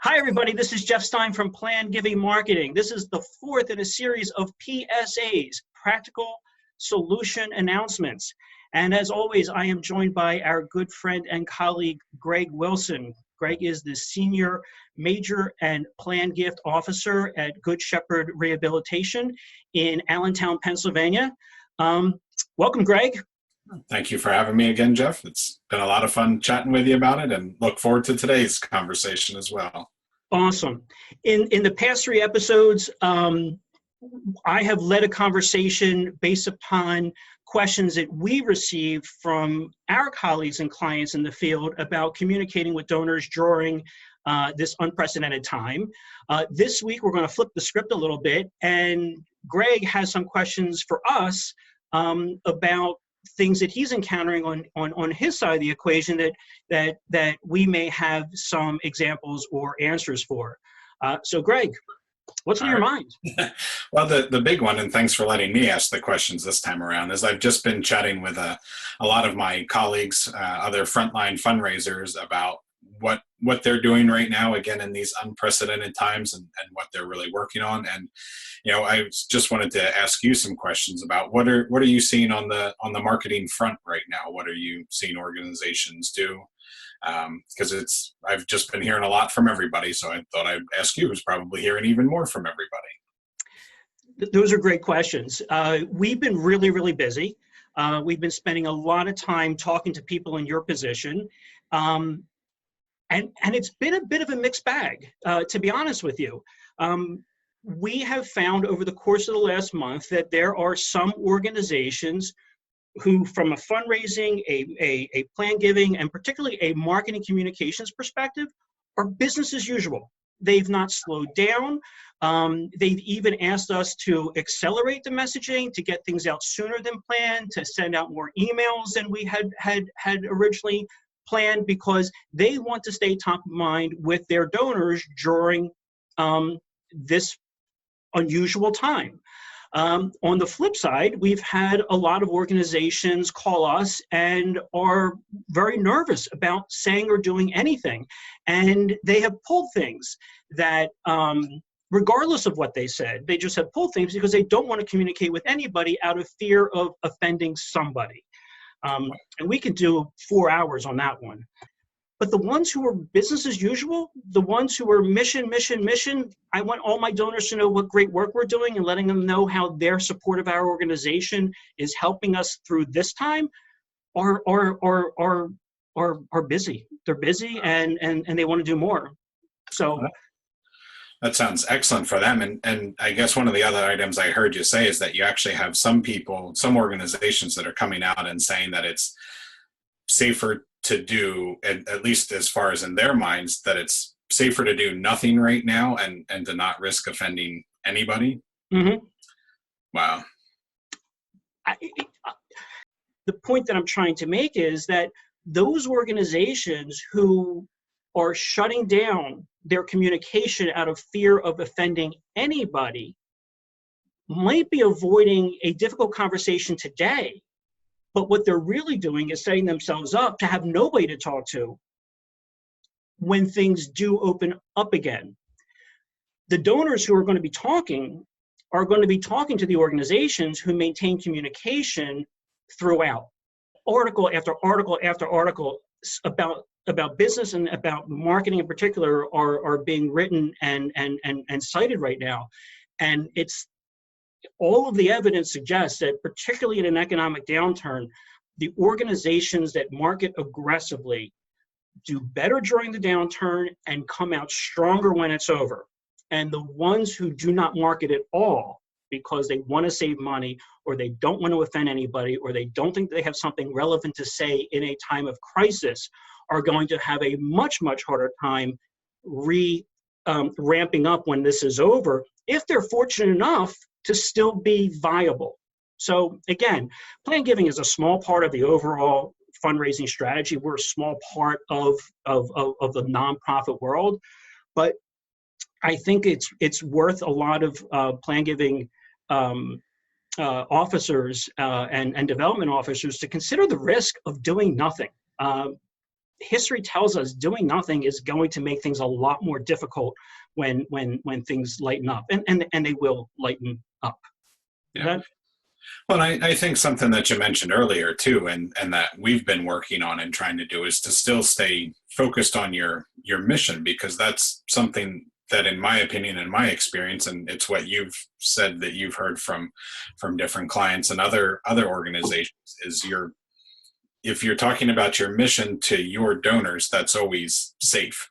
Hi, everybody. This is Jeff Stein from Plan Giving Marketing. This is the fourth in a series of PSAs, Practical Solution Announcements. And as always, I am joined by our good friend and colleague, Greg Wilson. Greg is the Senior Major and Plan Gift Officer at Good Shepherd Rehabilitation in Allentown, Pennsylvania. Welcome, Greg. Thank you for having me again, Jeff. It's been a lot of fun chatting with you about it, and look forward to today's conversation as well. Awesome. In the past three episodes, I have led a conversation based upon questions that we received from our colleagues and clients in the field about communicating with donors during this unprecedented time. This week, we're going to flip the script a little bit, and Greg has some questions for us about things that he's encountering on his side of the equation that we may have some examples or answers for. So Greg, what's on your mind? Well, the big one, and thanks for letting me ask the questions this time around, is I've just been chatting with a lot of my colleagues, other frontline fundraisers, about what they're doing right now, again, in these unprecedented times, and what they're really working on. And I just wanted to ask you some questions about what are you seeing on the marketing front right now? What are you seeing organizations do? Because I've just been hearing a lot from everybody, so I thought I'd ask you, who's probably hearing even more from everybody. Those are great questions. We've been really, really busy. We've been spending a lot of time talking to people in your position. And it's been a bit of a mixed bag, to be honest with you. We have found over the course of the last month that there are some organizations who, from a fundraising, a plan giving, and particularly a marketing communications perspective, are business as usual. They've not slowed down. They've even asked us to accelerate the messaging, to get things out sooner than planned, to send out more emails than we had originally planned, because they want to stay top of mind with their donors during this unusual time. On the flip side, we've had a lot of organizations call us and are very nervous about saying or doing anything. And they have pulled things that, regardless of what they said, they just have pulled things because they don't want to communicate with anybody out of fear of offending somebody. And we can do 4 hours on that one. But the ones who are business as usual, the ones who are mission, I want all my donors to know what great work we're doing and letting them know how their support of our organization is helping us through this time, are busy. They're busy and they want to do more. So that sounds excellent for them. And I guess one of the other items I heard you say is that you actually have some organizations that are coming out and saying that it's safer to do, at least as far as in their minds, that it's safer to do nothing right now and to not risk offending anybody. Mm-hmm. Wow. The point that I'm trying to make is that those organizations who are shutting down their communication out of fear of offending anybody might be avoiding a difficult conversation today. But what they're really doing is setting themselves up to have nobody to talk to when things do open up again. The donors who are going to be talking to the organizations who maintain communication throughout. Article after article after article about business and about marketing in particular are being written and cited right now. And all of the evidence suggests that, particularly in an economic downturn, the organizations that market aggressively do better during the downturn and come out stronger when it's over. And the ones who do not market at all because they want to save money, or they don't want to offend anybody, or they don't think they have something relevant to say in a time of crisis, are going to have a much, much harder time ramping up when this is over, if they're fortunate enough to still be viable. So again, plan giving is a small part of the overall fundraising strategy. We're a small part of the nonprofit world, but I think it's worth a lot of plan giving officers and development officers to consider the risk of doing nothing. history tells us doing nothing is going to make things a lot more difficult when things lighten up, and they will lighten up. Yeah. Well, I think something that you mentioned earlier too, and that we've been working on and trying to do, is to still stay focused on your mission, because that's something that, in my opinion, in my experience, and it's what you've said that you've heard from different clients and other organizations, is if you're talking about your mission to your donors, that's always safe.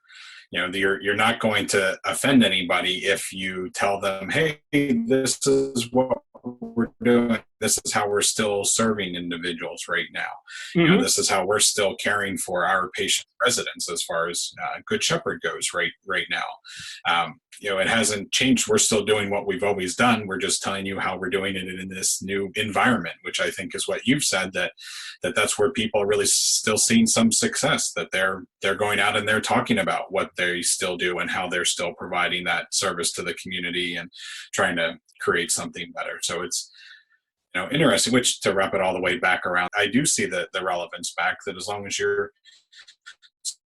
You're not going to offend anybody if you tell them, hey, this is what we're doing, this is how we're still serving individuals right now. Mm-hmm. This is how we're still caring for our patient residents as far as Good Shepherd goes right now. It hasn't changed. We're still doing what we've always done. We're just telling you how we're doing it in this new environment, which I think is what you've said, that's where people are really still seeing some success, that they're going out and they're talking about what they still do and how they're still providing that service to the community and trying to create something better. So it's interesting, which, to wrap it all the way back around, I do see the relevance back, that as long as you're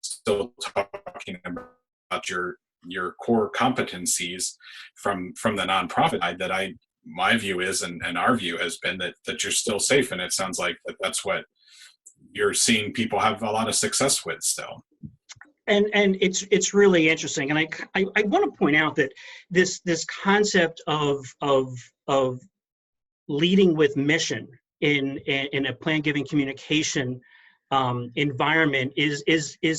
still talking about your core competencies from the nonprofit side, that my view is, and our view has been, that you're still safe. And it sounds like that's what you're seeing people have a lot of success with still. And it's really interesting. And I want to point out that this concept of leading with mission in a plan giving communication environment is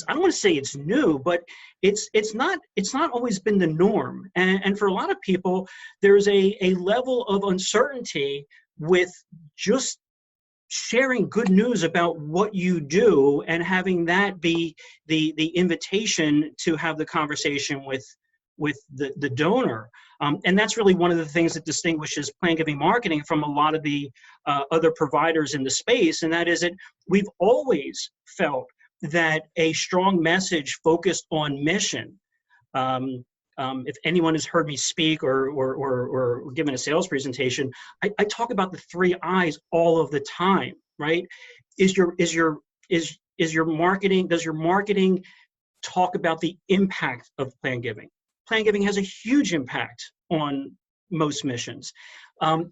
I don't want to say it's new, but it's not always been the norm. And for a lot of people, there's a level of uncertainty with just sharing good news about what you do and having that be the invitation to have the conversation with the donor. And that's really one of the things that distinguishes plan giving marketing from a lot of the other providers in the space. And that is that we've always felt that a strong message focused on mission, if anyone has heard me speak or given a sales presentation, I talk about the 3 I's all of the time, right? Does your marketing talk about the impact of plan giving? Plan giving has a huge impact on most missions.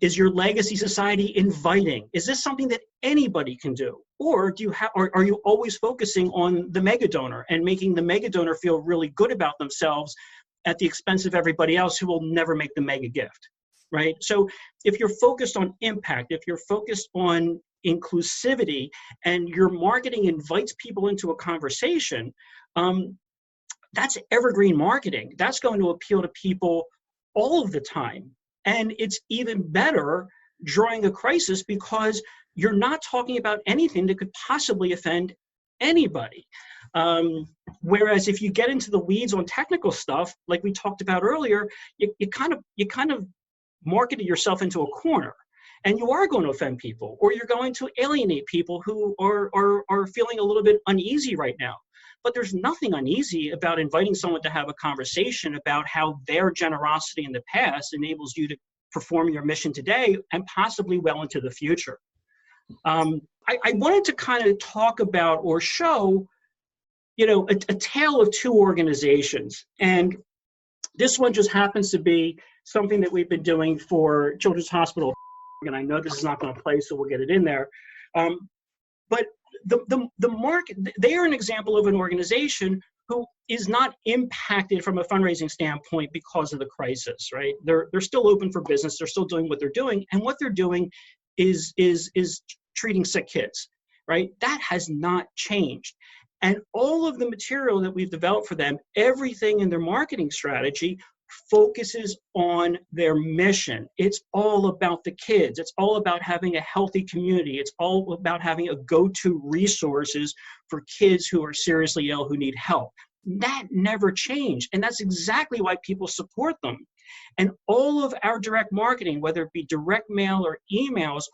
Is your legacy society inviting? Is this something that anybody can do? Or are you always focusing on the mega donor and making the mega donor feel really good about themselves at the expense of everybody else who will never make the mega gift, right? So if you're focused on impact, if you're focused on inclusivity, and your marketing invites people into a conversation, that's evergreen marketing. That's going to appeal to people all of the time. And it's even better during a crisis because you're not talking about anything that could possibly offend anybody. Whereas if you get into the weeds on technical stuff, like we talked about earlier, you kind of marketed yourself into a corner, and you are going to offend people, or you're going to alienate people who are feeling a little bit uneasy right now. But there's nothing uneasy about inviting someone to have a conversation about how their generosity in the past enables you to perform your mission today and possibly well into the future. I wanted to kind of talk about or show, a tale of 2 organizations. And this one just happens to be something that we've been doing for Children's Hospital. And I know this is not going to play, so we'll get it in there. But the market, they are an example of an organization who is not impacted from a fundraising standpoint because of the crisis, right? They're still open for business. They're still doing what they're doing. And what they're doing is treating sick kids, right? That has not changed. And all of the material that we've developed for them, everything in their marketing strategy focuses on their mission. It's all about the kids. It's all about having a healthy community. It's all about having a go-to resources for kids who are seriously ill, who need help. That never changed. And that's exactly why people support them. And all of our direct marketing, whether it be direct mail or emails,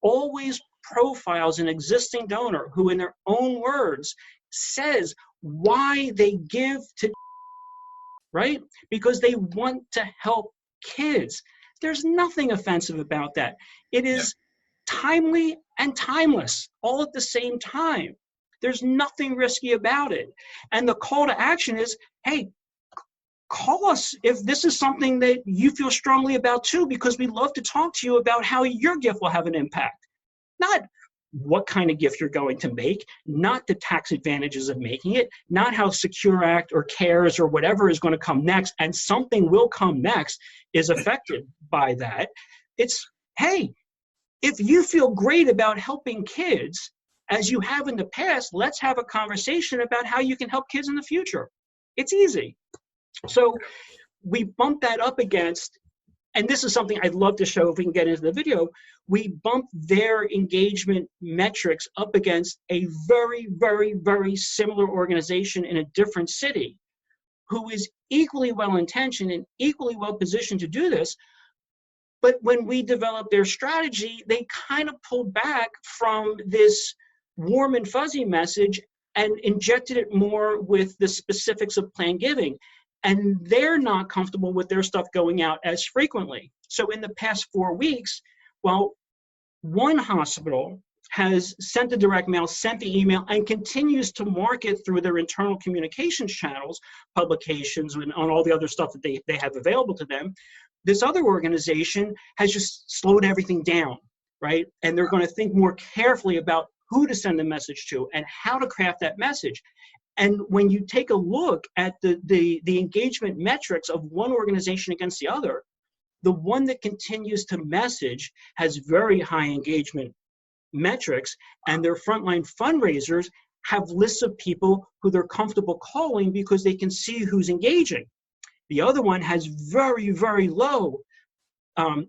always profiles an existing donor who, in their own words, says why they give to, right? Because they want to help kids. There's nothing offensive about that. It is timely and timeless all at the same time. There's nothing risky about it. And the call to action is, hey, call us if this is something that you feel strongly about too, because we'd love to talk to you about how your gift will have an impact. Not what kind of gift you're going to make, not the tax advantages of making it, not how Secure Act or CARES or whatever is going to come next, and something will come next is affected by that. It's, hey, if you feel great about helping kids as you have in the past, let's have a conversation about how you can help kids in the future. It's easy. So we bump that up against, and this is something I'd love to show if we can get into the video, we bump their engagement metrics up against a very, very, very similar organization in a different city who is equally well-intentioned and equally well-positioned to do this. But when we developed their strategy, they kind of pulled back from this warm and fuzzy message and injected it more with the specifics of planned giving. And they're not comfortable with their stuff going out as frequently. So in the past 4 weeks, well, one hospital has sent the direct mail, sent the email, and continues to market through their internal communications channels, publications, and on all the other stuff that they have available to them. This other organization has just slowed everything down, right? And they're going to think more carefully about who to send the message to and how to craft that message. And when you take a look at the engagement metrics of one organization against the other, the one that continues to message has very high engagement metrics, and their frontline fundraisers have lists of people who they're comfortable calling because they can see who's engaging. The other one has very, very low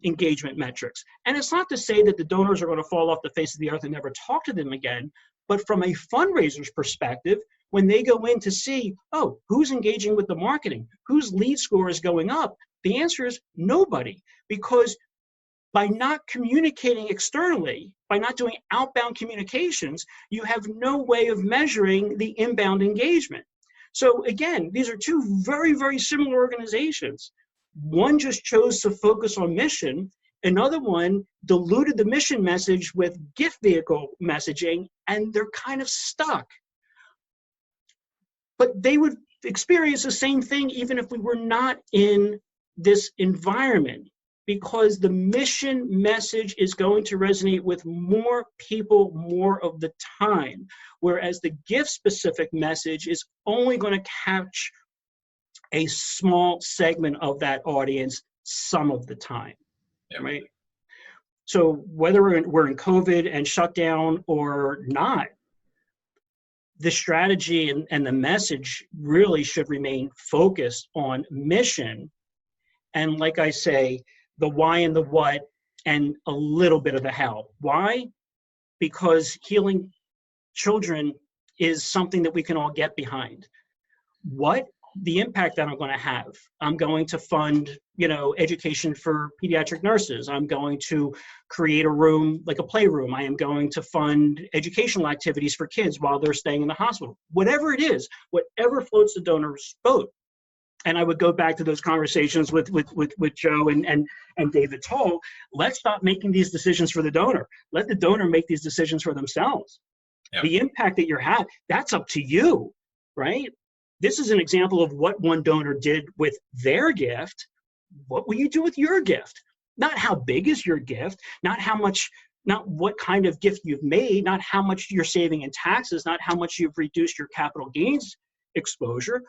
engagement metrics. And it's not to say that the donors are going to fall off the face of the earth and never talk to them again, but from a fundraiser's perspective, when they go in to see, oh, who's engaging with the marketing, whose lead score is going up, the answer is nobody, because by not communicating externally, by not doing outbound communications, you have no way of measuring the inbound engagement. So again, these are two very, very similar organizations. One just chose to focus on mission. Another one diluted the mission message with gift vehicle messaging, and they're kind of stuck. But they would experience the same thing even if we were not in this environment, because the mission message is going to resonate with more people more of the time, whereas the gift-specific message is only going to catch a small segment of that audience some of the time, right? So whether we're in COVID and shut down or not, the strategy and the message really should remain focused on mission. And like I say, the why and the what, and a little bit of the how. Why? Because healing children is something that we can all get behind. What? The impact that I'm going to have. I'm going to fund, education for pediatric nurses. I'm going to create a room, like a playroom. I am going to fund educational activities for kids while they're staying in the hospital. Whatever it is, whatever floats the donor's boat. And I would go back to those conversations with Joe and David Toll. Let's stop making these decisions for the donor. Let the donor make these decisions for themselves. Yep. The impact that you're having, that's up to you, right? This is an example of what one donor did with their gift. What will you do with your gift? Not how big is your gift, not what kind of gift you've made, not how much you're saving in taxes, not how much you've reduced your capital gains exposure.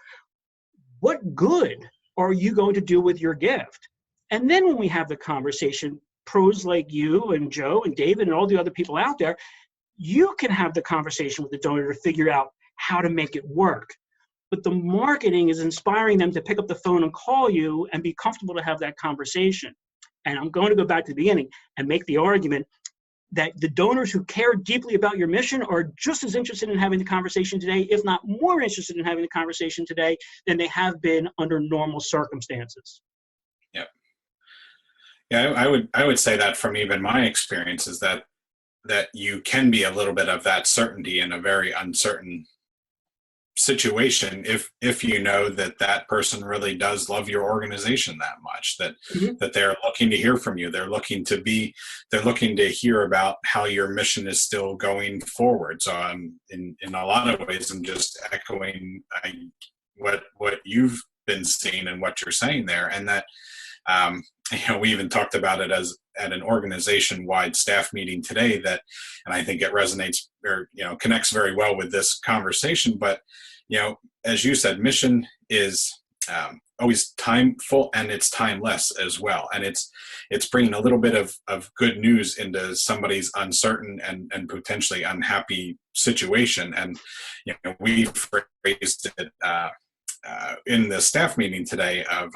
What good are you going to do with your gift? And then when we have the conversation, pros like you and Joe and David and all the other people out there, you can have the conversation with the donor to figure out how to make it work. But the marketing is inspiring them to pick up the phone and call you and be comfortable to have that conversation. And I'm going to go back to the beginning and make the argument that the donors who care deeply about your mission are just as interested in having the conversation today, if not more interested in having the conversation today than they have been under normal circumstances. Yep. Yeah, I would say that from even my experience is that you can be a little bit of that certainty in a very uncertain situation if you know that that person really does love your organization that much, that Mhm. that they're looking to hear from you, they're looking to hear about how your mission is still going forward. So in a lot of ways I'm just echoing what you've been seeing and what you're saying there. And that we even talked about it as at an organization-wide staff meeting today, that, and I think it resonates or connects very well with this conversation. But as you said, mission is always timeful, and it's timeless as well, and it's bringing a little bit of good news into somebody's uncertain and potentially unhappy situation. And we phrased it in the staff meeting today of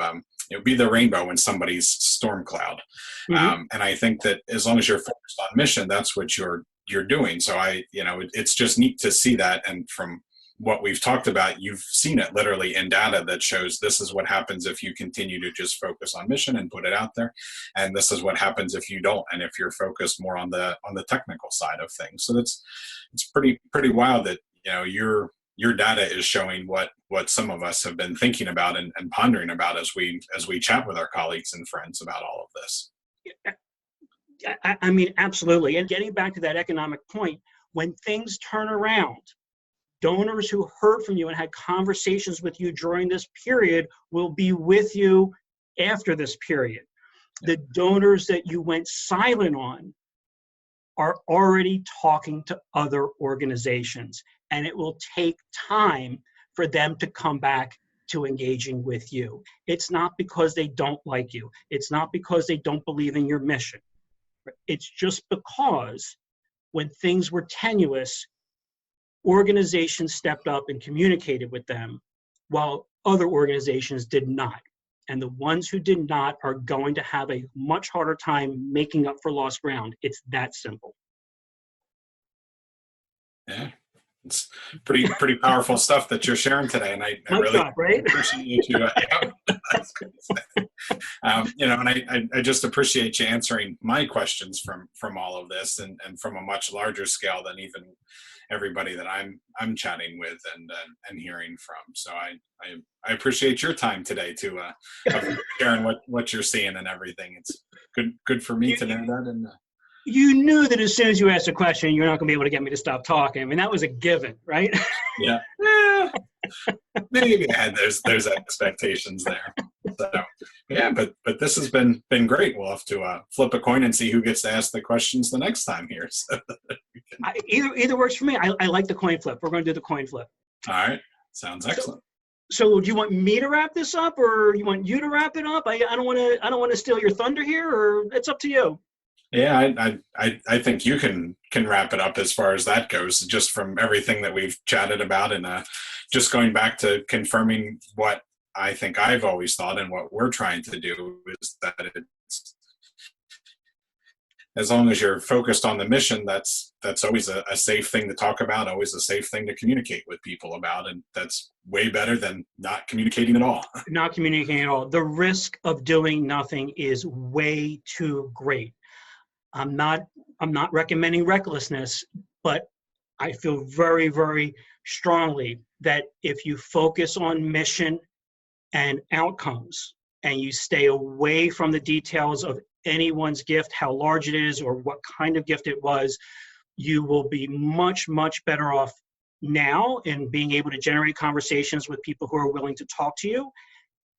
be the rainbow in somebody's storm cloud. Mhm. And I think that as long as you're focused on mission, that's what you're doing. So it's just neat to see that. And from what we've talked about, you've seen it literally in data that shows this is what happens if you continue to just focus on mission and put it out there, and this is what happens if you don't, and if you're focused more on the technical side of things. So it's pretty wild that your data is showing what some of us have been thinking about and pondering about as we chat with our colleagues and friends about all of this. I mean, absolutely. And getting back to that economic point, when things turn around, donors who heard from you and had conversations with you during this period will be with you after this period. The donors that you went silent on are already talking to other organizations, and it will take time for them to come back to engaging with you. It's not because they don't like you. It's not because they don't believe in your mission. It's just because when things were tenuous, organizations stepped up and communicated with them, while other organizations did not. And the ones who did not are going to have a much harder time making up for lost ground. It's that simple. Yeah, it's pretty powerful stuff that you're sharing today, and I really Drop, right? appreciate you. And I just appreciate you answering my questions from all of this, and from a much larger scale than even everybody that I'm chatting with and hearing from. So I appreciate your time today to of sharing what you're seeing and everything. It's good for me to know that. And you knew that as soon as you asked a question, you're not going to be able to get me to stop talking. I mean, that was a given, right? Yeah. Maybe I had there's expectations there. So yeah, but this has been great. We'll have to flip a coin and see who gets to ask the questions the next time here. So either works for me. I like the coin flip. We're going to do the coin flip. All right, sounds excellent. So do you want me to wrap this up, or you want you to wrap it up? I don't want to steal your thunder here, or it's up to you. Yeah, I think you can wrap it up as far as that goes, just from everything that we've chatted about, and just going back to confirming what I think I've always thought and what we're trying to do is that it's, as long as you're focused on the mission, that's always a safe thing to talk about, always a safe thing to communicate with people about, and that's way better than not communicating at all. Not communicating at all. The risk of doing nothing is way too great. I'm not recommending recklessness, but I feel very, very strongly that if you focus on mission and outcomes, and you stay away from the details of anyone's gift, how large it is, or what kind of gift it was, you will be much, much better off now in being able to generate conversations with people who are willing to talk to you.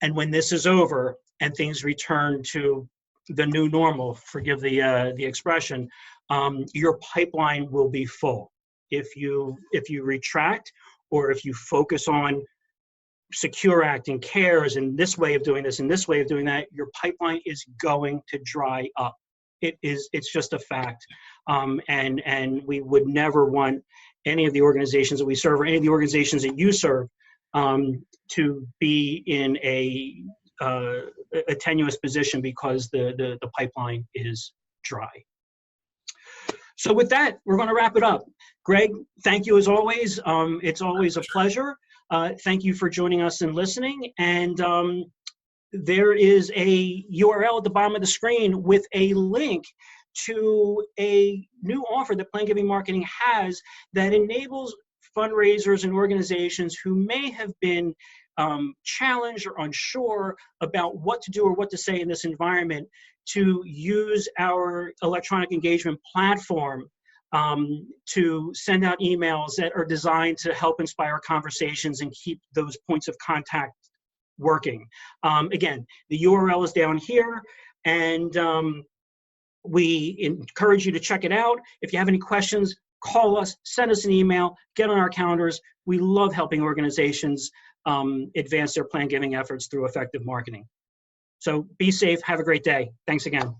And when this is over and things return to the new normal, forgive the expression, your pipeline will be full. If you retract, or if you focus on secure acting, cares, and this way of doing this and this way of doing that, your pipeline is going to dry up. It's just a fact. And we would never want any of the organizations that we serve, or any of the organizations that you serve, to be in a tenuous position because the pipeline is dry. So with that, we're going to wrap it up. Greg, thank you as always. It's always a pleasure. Thank you for joining us and listening. And there is a URL at the bottom of the screen with a link to a new offer that Plan Giving Marketing has that enables fundraisers and organizations who may have been challenged or unsure about what to do or what to say in this environment to use our electronic engagement platform to send out emails that are designed to help inspire conversations and keep those points of contact working. Again, the URL is down here, and we encourage you to check it out. If you have any questions, call us, send us an email, get on our calendars. We love helping organizations advance their plan giving efforts through effective marketing. So be safe, have a great day. Thanks again.